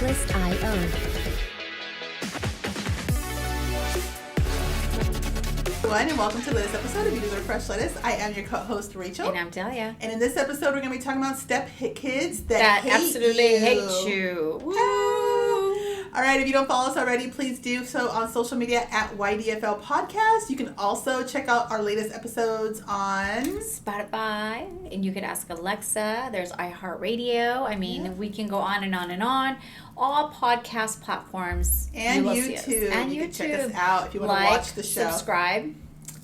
List.io. Everyone, and welcome to the latest episode of You Deserve Fresh Lettuce. I am your co-host Rachel, and I'm Delia. And in this episode, we're going to be talking about step kids that hate absolutely you. hate you. Woo. All right, if you don't follow us already, please do so on social media at YDFL Podcast. You can also check out our latest episodes on Spotify, and you could ask Alexa. There's iHeartRadio. I mean, we can go on and on and on. All podcast platforms. And YouTube. And you YouTube. can check us out if you want to watch the show. Subscribe,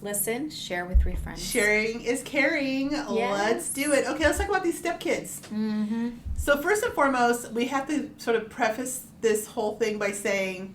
listen, share with 3 friends. Sharing is caring. Yes. Let's do it. Okay, let's talk about these stepkids. Mm-hmm. So first and foremost, we have to sort of preface this whole thing by saying,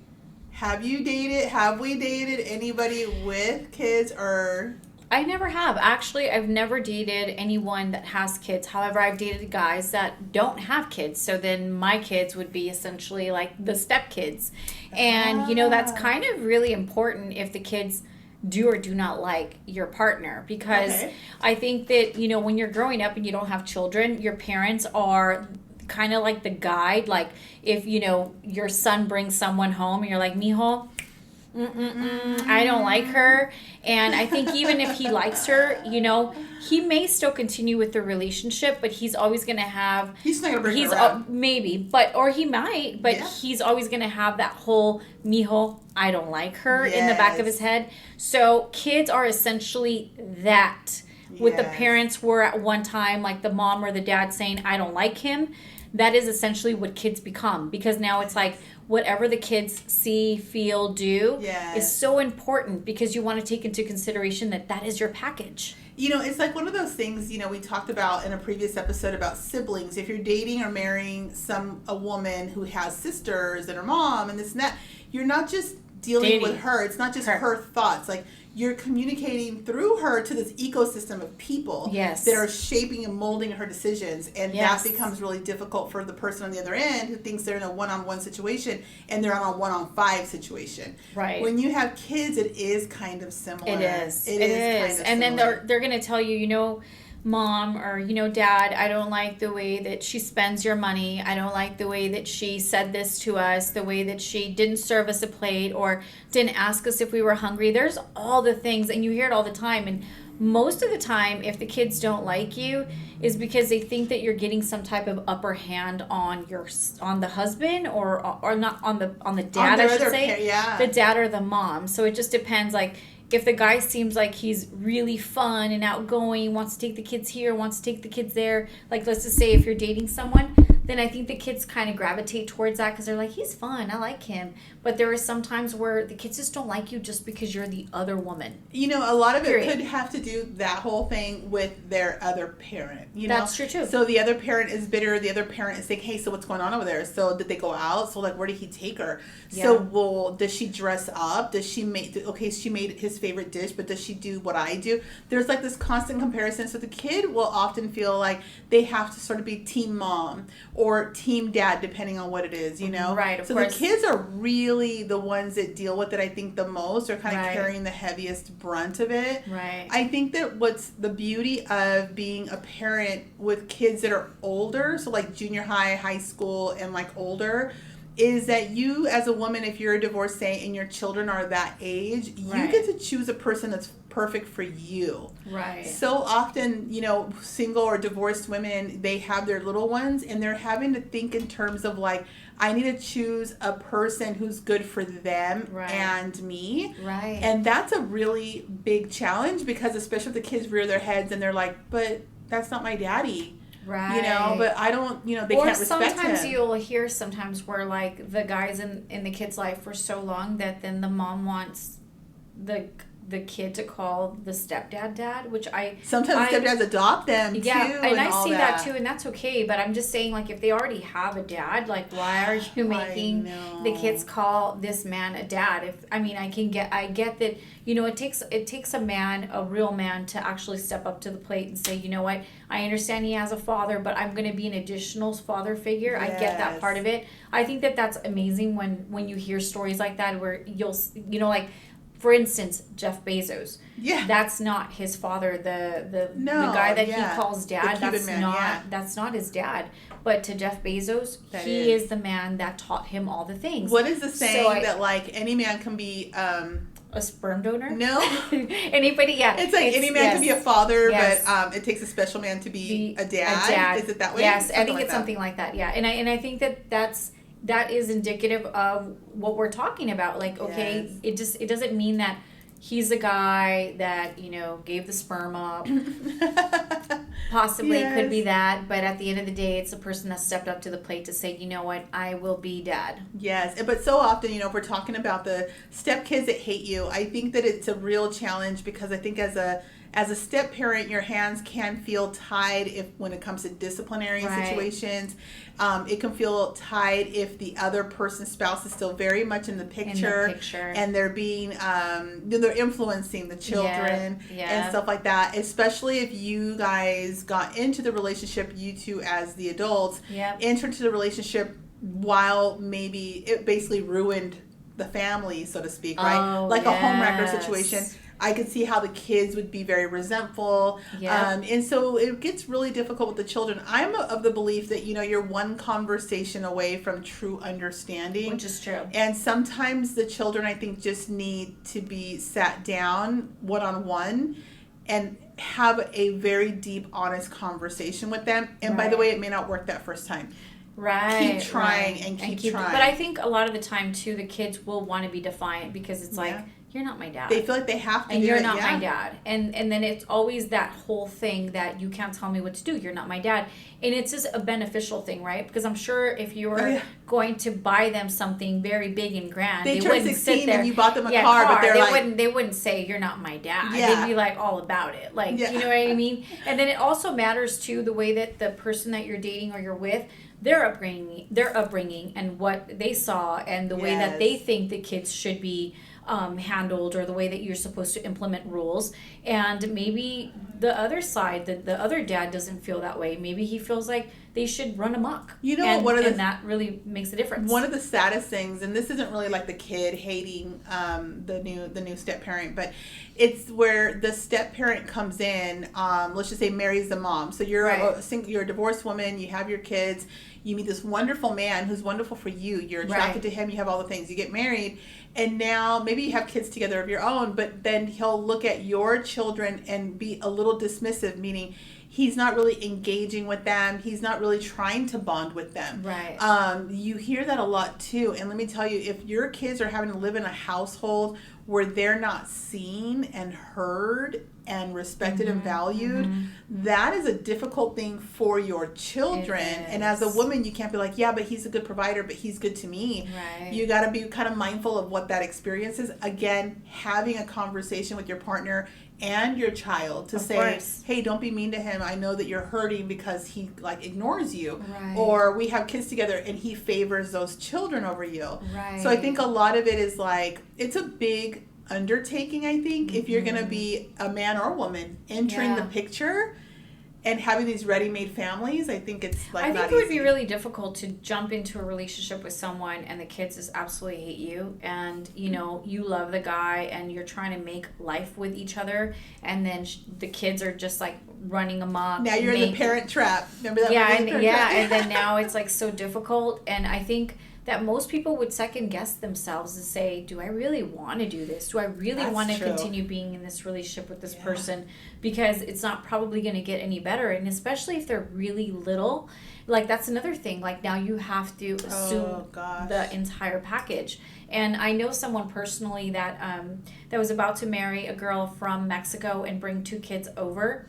have we dated anybody with kids or... I never have. Actually, I've never dated anyone that has kids. However, I've dated guys that don't have kids. So then my kids would be essentially like the stepkids. And, that's kind of really important if the kids do or do not like your partner. Because I think that, when you're growing up and you don't have children, your parents are kind of like the guide. Like if, your son brings someone home and you're like, mijo, I don't like her. And I think even if he likes her, he may still continue with the relationship, but he's always going to have... He's not going to bring her around. Maybe, or he might, but he's always going to have that whole, mijo, I don't like her in the back of his head. So kids are essentially that. With the parents were at one time, like the mom or the dad saying, I don't like him. That is essentially what kids become. Because now it's like, whatever the kids see, feel, do is so important because you want to take into consideration that is your package. It's like one of those things, we talked about in a previous episode about siblings. If you're dating or marrying a woman who has sisters and her mom and this and that, you're not just dealing with her. It's not just her thoughts. Like, you're communicating through her to this ecosystem of people that are shaping and molding her decisions. And that becomes really difficult for the person on the other end who thinks they're in a one-on-one situation and they're on a one-on-5 situation. Right. When you have kids, it is kind of similar. It is. It is. Kind of and similar. Then they're going to tell you, Mom or, Dad, I don't like the way that she spends your money. I don't like the way that she said this to us, the way that she didn't serve us a plate or didn't ask us if we were hungry. There's all the things, and you hear it all the time. And most of the time, if the kids don't like you, is because they think that you're getting some type of upper hand on the husband or not on the dad, I should say. The dad or the mom. So it just depends, like, if the guy seems like he's really fun and outgoing, wants to take the kids here, wants to take the kids there, like let's just say if you're dating someone, then I think the kids kind of gravitate towards that because they're like, he's fun, I like him. But there are some times where the kids just don't like you just because you're the other woman. A lot of it could have to do that whole thing with their other parent. That's true too. So the other parent is bitter. The other parent is saying, hey, so what's going on over there? So did they go out? So like, where did he take her? Yeah. So does she dress up? Does she she made his favorite dish, but does she do what I do? There's like this constant comparison. So the kid will often feel like they have to sort of be team mom or team dad, depending on what it is, Right, of course. So the kids are really the ones that deal with it, I think, the most, or kind of carrying the heaviest brunt of it. Right. I think that what's the beauty of being a parent with kids that are older, so like junior high school, and like older, is that you as a woman, if you're a divorcee and your children are that age, you get to choose a person that's perfect for you. Right. So often, single or divorced women, they have their little ones and they're having to think in terms of like, I need to choose a person who's good for them and me. Right. And that's a really big challenge because especially if the kids rear their heads and they're like, but that's not my daddy. Right. But I don't, they can't respect him. Or sometimes you'll hear where like the guys in the kid's life for so long that then the mom wants the kid to call the stepdad dad, which sometimes stepdads adopt them too. Yeah, and I see that too, and that's okay. But I'm just saying, like, if they already have a dad, like, why are you making the kids call this man a dad? I get that. It takes a real man, to actually step up to the plate and say, you know what, I understand he has a father, but I'm going to be an additional father figure. Yes. I get that part of it. I think that's amazing when you hear stories like that where you'll, like, for instance, Jeff Bezos. Yeah. That's not his father. The guy that he calls dad, that's not his dad. But to Jeff Bezos, he is the man that taught him all the things. What is the saying that like any man can be a sperm donor? No. Anybody, It's like any man can be a father, but it takes a special man to be a dad. Is it that way? Yes, I think it's something like that. Yeah. And I think that is indicative of what we're talking about. Like, okay, it doesn't mean that he's a guy that, gave the sperm up. Possibly could be that, but at the end of the day, it's the person that stepped up to the plate to say, you know what, I will be dad. Yes, but so often, if we're talking about the stepkids that hate you, I think that it's a real challenge because I think as a step parent, your hands can feel tied when it comes to disciplinary situations. It can feel tied if the other person's spouse is still very much in the picture. And they're being, they're influencing the children and stuff like that. Especially if you guys got into the relationship, you two as the adults, enter into the relationship while maybe it basically ruined the family, so to speak, right? A homewrecker situation. I could see how the kids would be very resentful. And so it gets really difficult with the children. I'm of the belief that, you're one conversation away from true understanding. Which is true. And sometimes the children, I think, just need to be sat down one-on-one and have a very deep, honest conversation with them. And by the way, it may not work that first time. Keep trying and keep trying. But I think a lot of the time, too, the kids will want to be defiant because it's like, you're not my dad. They feel like they have to and you're not my dad. And then it's always that whole thing that you can't tell me what to do. You're not my dad. And it's just a beneficial thing, right? Because I'm sure if you were going to buy them something very big and grand, they wouldn't sit there. And you bought them a car, but they wouldn't say you're not my dad. They'd be like all about it. Like, you know what I mean? And then it also matters too the way that the person that you're dating or you're with, their upbringing and what they saw and the way that they think the kids should be handled, or the way that you're supposed to implement rules. And maybe the other side, the other dad doesn't feel that way. Maybe he feels like they should run amok. And that really makes a difference. One of the saddest things, and this isn't really like the kid hating the new step parent, but it's where the step parent comes in. Let's just say marries the mom. So you're you're a divorced woman. You have your kids. You meet this wonderful man who's wonderful for you. You're attracted to him. You have all the things. You get married. And now maybe you have kids together of your own, but then he'll look at your children and be a little dismissive, meaning he's not really engaging with them. He's not really trying to bond with them. You hear that a lot too. And let me tell you, if your kids are having to live in a household where they're not seen and heard and respected and valued, that is a difficult thing for your children. And as a woman, you can't be like, but he's a good provider, but he's good to me. You got to be kind of mindful of what that experience is. Again, having a conversation with your partner and your child to say, hey, don't be mean to him. I know that you're hurting because he ignores you. Or we have kids together and he favors those children over you. So I think a lot of it is it's a big undertaking, I think, if you're going to be a man or a woman entering the picture and having these ready-made families. I think it's I think it would be really difficult to jump into a relationship with someone and the kids just absolutely hate you, and you love the guy and you're trying to make life with each other, and then the kids are just running amok. Now you're in the parent trap. Remember that? And then now it's so difficult. And I think that most people would second guess themselves and say, do I really want to do this? Do I really want to continue being in this relationship with this person? Because it's not probably going to get any better. And especially if they're really little, that's another thing. Now you have to assume the entire package. And I know someone personally that was about to marry a girl from Mexico and bring 2 kids over.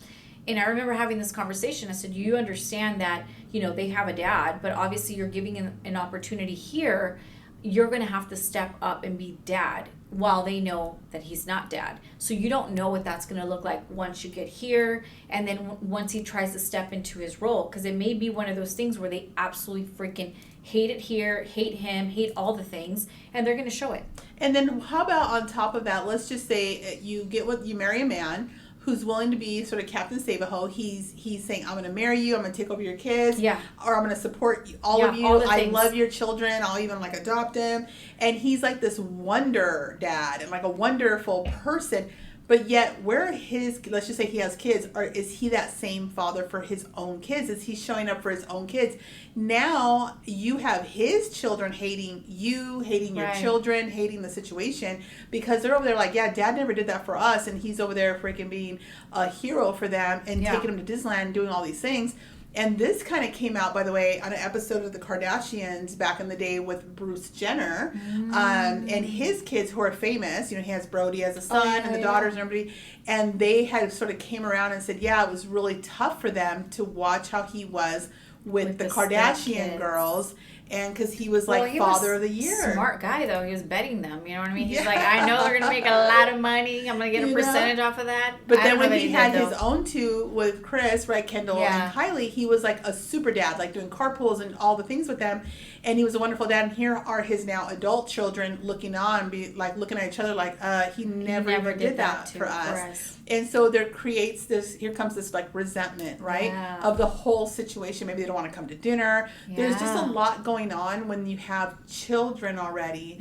And I remember having this conversation. I said, you understand that, they have a dad, but obviously you're giving an opportunity here. You're going to have to step up and be dad while they know that he's not dad. So you don't know what that's going to look like once you get here. And then once he tries to step into his role, because it may be one of those things where they absolutely freaking hate it here, hate him, hate all the things, and they're going to show it. And then how about on top of that, let's just say you marry a man who's willing to be sort of Captain Save-A-Ho. He's saying, I'm going to marry you. I'm going to take over your kids. Yeah. Or I'm going to support all of you. I love your children. I'll even like adopt them. And he's like this wonder dad and like a wonderful person. But yet, where his, let's just say he has kids, or is he that same father for his own kids? Is he showing up for his own kids? Now you have his children hating you, hating your children, hating the situation, because they're over there like, yeah, dad never did that for us, and he's over there freaking being a hero for them and taking them to Disneyland and doing all these things. And this kind of came out, by the way, on an episode of The Kardashians back in the day with Bruce Jenner. And his kids who are famous, he has Brody as a son and the daughters and everybody. And they had sort of came around and said, yeah, it was really tough for them to watch how he was with the Kardashian girls. And because he was like father of the year. Smart guy, though. He was betting them. You know what I mean? He's like, I know they're going to make a lot of money. I'm going to get a percentage off of that. But then when he had his own two with Chris, right, Kendall and Kylie, he was like a super dad, like doing carpools and all the things with them. And he was a wonderful dad. And here are his now adult children looking on, looking at each other like, he never did that for us. And so there creates this, here comes this like resentment, right, of the whole situation. Maybe they don't want to come to dinner. There's just a lot going on when you have children already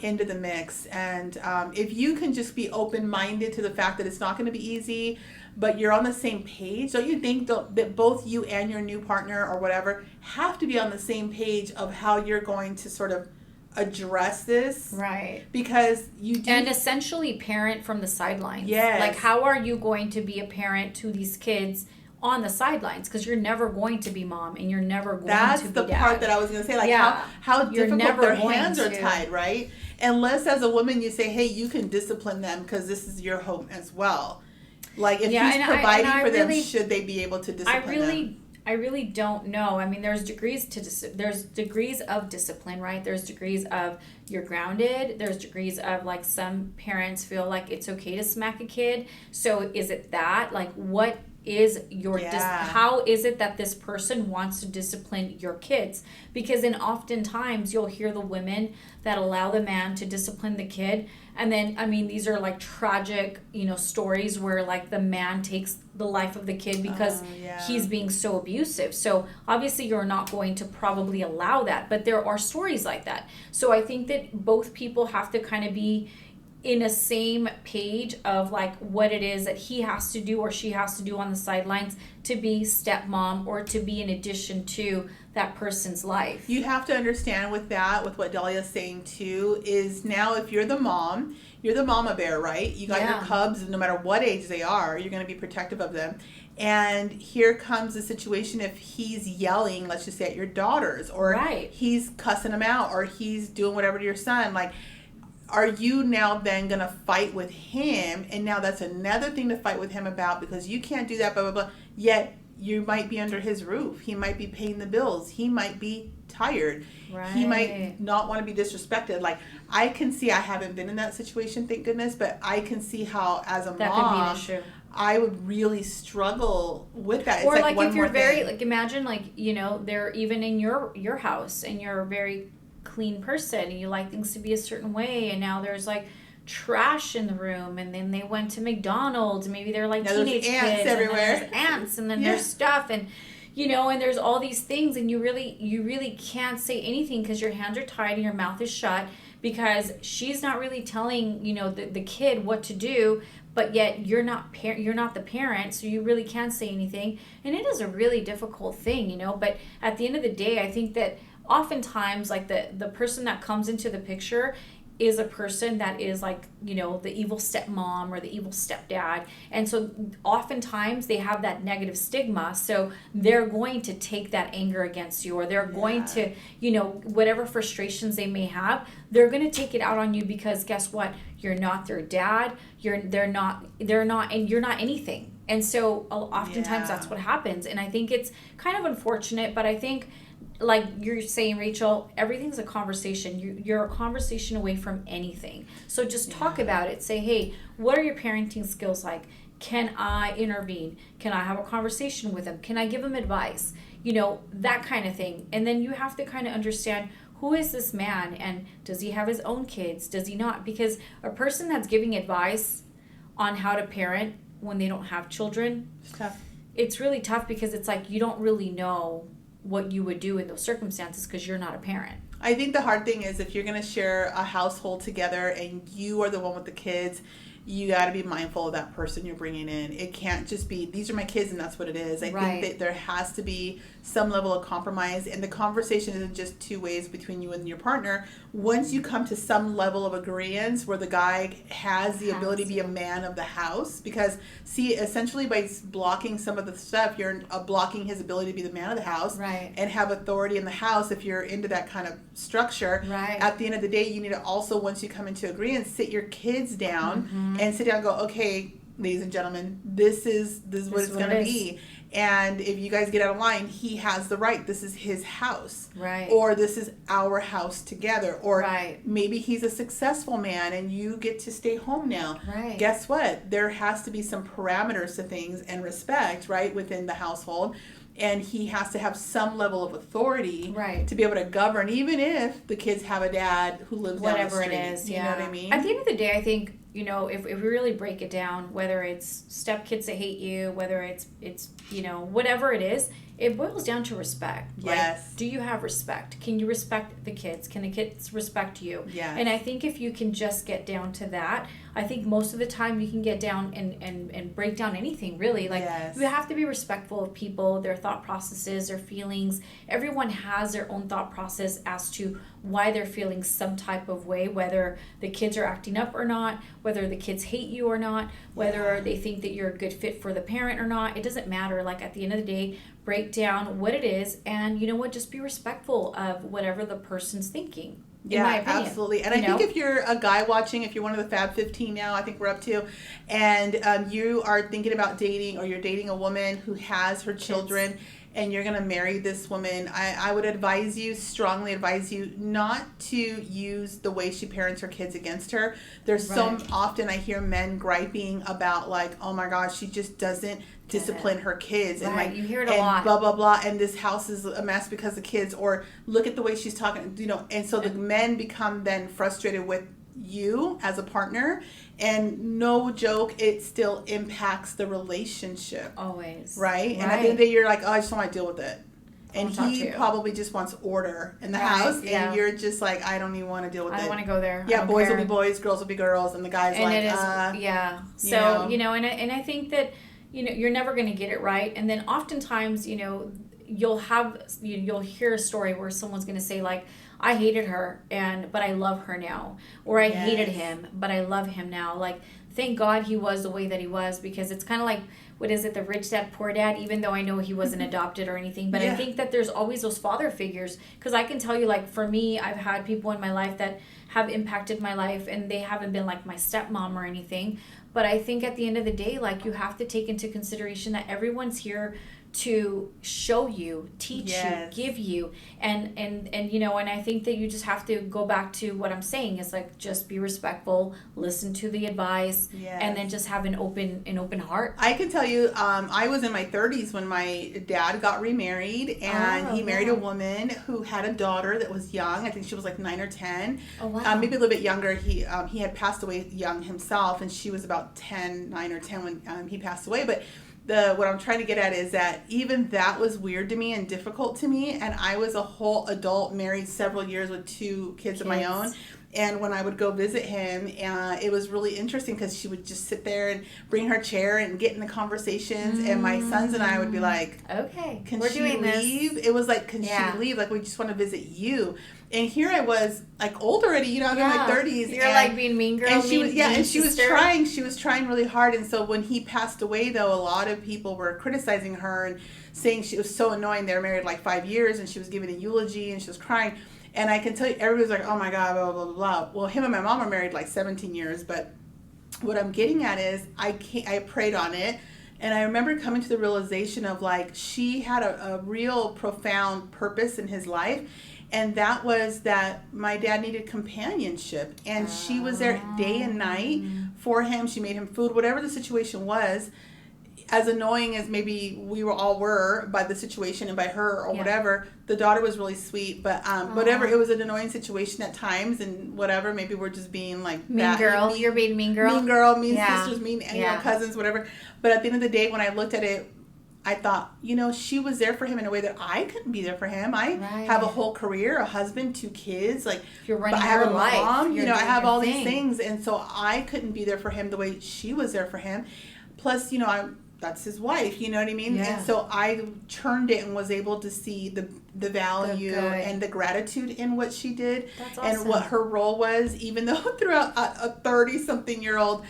into the mix. And if you can just be open-minded to the fact that it's not going to be easy, but you're on the same page, don't you think that both you and your new partner or whatever have to be on the same page of how you're going to sort of address this, right? Because you do, and essentially parent from the sidelines. Yes. Like, how are you going to be a parent to these kids on the sidelines? Because you're never going to be mom, and you're never going to be dad. That's the part that I was going to say. Like, how difficult their hands are tied, right? Unless as a woman you say, hey, you can discipline them because this is your home as well. Like, if he's providing for them, should they be able to discipline them? I really don't know. I mean, there's degrees of discipline, right? There's degrees of you're grounded. There's degrees of like some parents feel like it's okay to smack a kid. So is it that? Like, what is your how is it that this person wants to discipline your kids? Because then oftentimes you'll hear the women that allow the man to discipline the kid, and then I mean these are like tragic stories where like the man takes the life of the kid because he's being so abusive. So obviously you're not going to probably allow that, but there are stories like that. So I think that both people have to kind of be in a same page of like what it is that he has to do or she has to do on the sidelines to be stepmom or to be in addition to that person's life. You have to understand with what Dahlia's saying too, is now if you're the mom, you're the mama bear, right? You got your cubs, no matter what age they are, you're going to be protective of them. And here comes the situation if he's yelling, let's just say at your daughters, or he's cussing them out, or he's doing whatever to your son, like, are you now then going to fight with him? And now that's another thing to fight with him about because you can't do that, blah, blah, blah. Yet you might be under his roof. He might be paying the bills. He might be tired. Right. He might not want to be disrespected. Like, I can see, I haven't been in that situation, thank goodness, but I can see how as a mom, could be an issue. I would really struggle with that. It's or like if you're very, like imagine like, they're even in your house and you're a very clean person and you like things to be a certain way, and now there's like trash in the room, and then they went to McDonald's, maybe they're like teenage kids everywhere, and there's ants, and then there's stuff, and and there's all these things, and you really can't say anything because your hands are tied and your mouth is shut because she's not really telling the kid what to do, but yet you're not the parent, so you really can't say anything, and it is a really difficult thing, but at the end of the day, I think that oftentimes like the person that comes into the picture is a person that is like the evil stepmom or the evil stepdad, and so oftentimes they have that negative stigma, so they're going to take that anger against you, or they're going to whatever frustrations they may have, they're going to take it out on you because guess what, you're not their dad, they're not and you're not anything. And so oftentimes that's what happens, and I think it's kind of unfortunate, but I think like you're saying, Rachel, everything's a conversation. You're a conversation away from anything. So just talk about it. Say, hey, what are your parenting skills like? Can I intervene? Can I have a conversation with them? Can I give them advice? That kind of thing. And then you have to kind of understand, who is this man? And does he have his own kids? Does he not? Because a person that's giving advice on how to parent when they don't have children. It's tough. It's really tough because it's like you don't really know what you would do in those circumstances because you're not a parent. I think the hard thing is if you're going to share a household together and you are the one with the kids, you got to be mindful of that person you're bringing in. It can't just be, these are my kids and that's what it is. I think that there has to be some level of compromise, and the conversation isn't just two ways between you and your partner. Once you come to some level of agreement where the guy has the ability to be a man of the house, because see, essentially by blocking some of the stuff, you're blocking his ability to be the man of the house and have authority in the house. If you're into that kind of structure, at the end of the day, you need to also, once you come into agreement, sit your kids down and sit down and go, okay, ladies and gentlemen, this is what it's going to be. And if you guys get out of line, he has the right. This is his house. Or this is our house together. Or maybe he's a successful man and you get to stay home now. Guess what? There has to be some parameters to things and respect, within the household. And he has to have some level of authority to be able to govern, even if the kids have a dad who lives down the street. Whatever it is, you know what I mean? At the end of the day, I think, if we really break it down, whether it's stepkids that hate you, whether it's whatever it is, it boils down to respect. Yes. Do you have respect? Can you respect the kids? Can the kids respect you? Yes. And I think if you can just get down to that, I think most of the time you can get down and break down anything, really. Like, you have to be respectful of people, their thought processes, their feelings. Everyone has their own thought process as to why they're feeling some type of way, whether the kids are acting up or not, whether the kids hate you or not, whether they think that you're a good fit for the parent or not. It doesn't matter. Like, at the end of the day, break down what it is, and you know what, just be respectful of whatever the person's thinking. Yeah, absolutely. And I think if you're a guy watching, if you're one of the Fab 15 now, I think we're up to, and you are thinking about dating, or you're dating a woman who has her children, and you're going to marry this woman, I would strongly advise you not to use the way she parents her kids against her. There's so often I hear men griping about, like, oh my gosh, she just doesn't discipline her kids, and like, you hear it a lot, blah blah blah, and this house is a mess because of kids, or look at the way she's talking, and so the men become then frustrated with you as a partner, and no joke, it still impacts the relationship always, right? And at the end of the day, you're like, oh, I just don't want to deal with it. And he probably just wants order in the house, and you're just like, I don't even want to deal with it. I don't want to go there. Yeah, boys will be boys, girls will be girls, and the guy's and like, it is, So, and I think that, you're never going to get it right. And then oftentimes, you'll hear a story where someone's going to say, like, I hated her, but I love her now. Or I hated him, but I love him now. Like, thank God he was the way that he was, because it's kind of like, what is it, the rich dad, poor dad, even though I know he wasn't adopted or anything. But I think that there's always those father figures. Because I can tell you, like, for me, I've had people in my life that have impacted my life, and they haven't been like my stepmom or anything. But I think at the end of the day, like, you have to take into consideration that everyone's here to show you, teach you, give you, and I think that you just have to go back to what I'm saying is, like, just be respectful, listen to the advice, and then just have an open heart. I can tell you, I was in my 30s when my dad got remarried, and he married a woman who had a daughter that was young. I think she was like 9 or 10. Oh, wow. Maybe a little bit younger. He had passed away young himself, and she was about 9 or 10 when he passed away. But what I'm trying to get at is that even that was weird to me and difficult to me, and I was a whole adult, married several years with 2 kids of my own. And when I would go visit him, it was really interesting because she would just sit there and bring her chair and get in the conversations. And my sons and I would be like, okay, can she leave? It was like, can she leave? Like, we just want to visit you. And here I was, like, old already, I'm in my 30s. You're like being mean girl, and she was trying really hard. And so when he passed away, though, a lot of people were criticizing her and saying she was so annoying. They were married like 5 years, and she was giving a eulogy, and she was crying. And I can tell you, everybody's like, oh my God, blah, blah, blah, blah. Well, him and my mom are married like 17 years. But what I'm getting at is I prayed on it. And I remember coming to the realization of, like, she had a real profound purpose in his life. And that was that my dad needed companionship. And she was there day and night for him. She made him food, whatever the situation was. as annoying as maybe we were by the situation and by her or whatever, the daughter was really sweet. But whatever, it was an annoying situation at times, and whatever, maybe we're just being like mean girl. You're being mean girl. Mean girl, mean sisters, mean cousins, whatever. But at the end of the day, when I looked at it, I thought, she was there for him in a way that I couldn't be there for him. I have a whole career, a husband, 2 kids. Like, you're running I have a life. mom. I have all these things, and so I couldn't be there for him the way she was there for him. Plus, that's his wife, you know what I mean? Yeah. And so I turned it and was able to see the value and the gratitude in what she did. That's awesome. And what her role was, even though throughout a 30-something-year-old,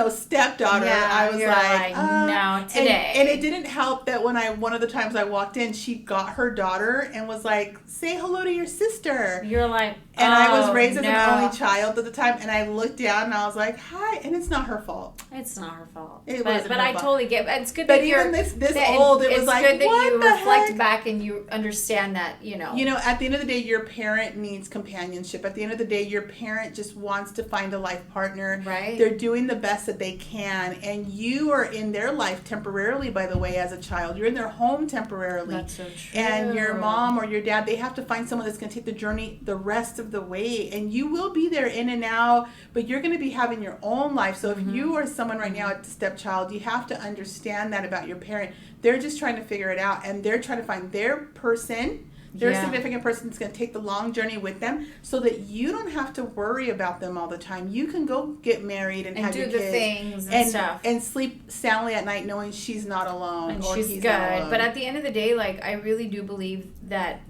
stepdaughter, I was like, no, today. And it didn't help that one of the times I walked in, she got her daughter and was like, say hello to your sister. You're like, and I was raised as an only child at the time, and I looked down and I was like, hi, and it's not her fault. It's not her fault. But I totally get it. It's good but that even this old, it was like, it's good that what you the reflect heck? back and you understand that, at the end of the day, your parent needs companionship. At the end of the day, your parent just wants to find a life partner. Right. They're doing the best that they can, and you are in their life temporarily, by the way, as a child. You're in their home temporarily. That's so true. And your mom or your dad, they have to find someone that's going to take the journey the rest of the way. And you will be there in and out, but you're going to be having your own life. So if you are someone right now, a stepchild, you have to understand that about your parent. They're just trying to figure it out, and they're trying to find their person, their significant person that's going to take the long journey with them, so that you don't have to worry about them all the time. You can go get married and have do your the kids things and stuff, and sleep soundly at night knowing she's not alone and or she's he's good. not alone. But at the end of the day, like, I really do believe that,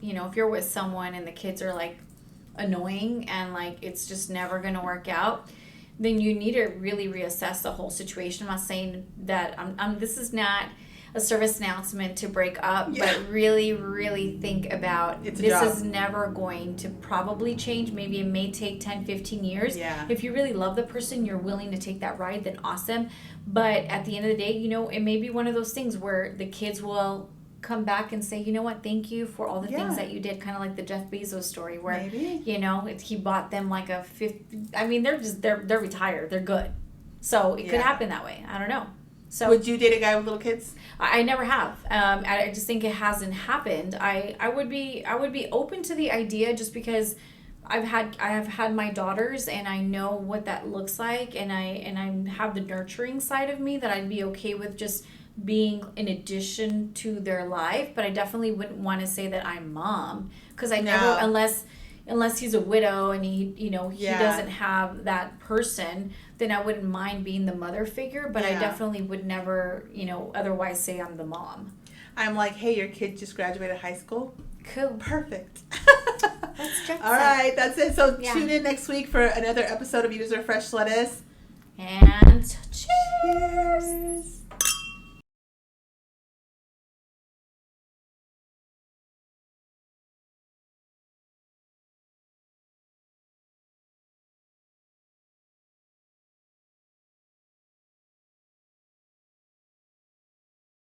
if you're with someone and the kids are like annoying and like it's just never going to work out, then you need to really reassess the whole situation. I'm not saying that this is not a service announcement to break up, but really, really think about this is never going to probably change. Maybe it may take 10, 15 years. Yeah. If you really love the person, you're willing to take that ride, then awesome. But at the end of the day, it may be one of those things where the kids will come back and say, you know what, thank you for all the things that you did, kind of like the Jeff Bezos story where, he bought them like a they're retired, they're good. So it could happen that way. I don't know. So would you date a guy with little kids? I never have. I just think it hasn't happened. I would be open to the idea just because I have had my daughters and I know what that looks like, and I have the nurturing side of me that I'd be okay with just being in addition to their life. But I definitely wouldn't want to say that I'm mom, because I never, unless he's a widow and he doesn't have that person, then I wouldn't mind being the mother figure, but I definitely would never, otherwise say I'm the mom. I'm like, hey, your kid just graduated high school? Cool. Perfect. All right, that's it. So tune in next week for another episode of Use Our Fresh Lettuce. And cheers.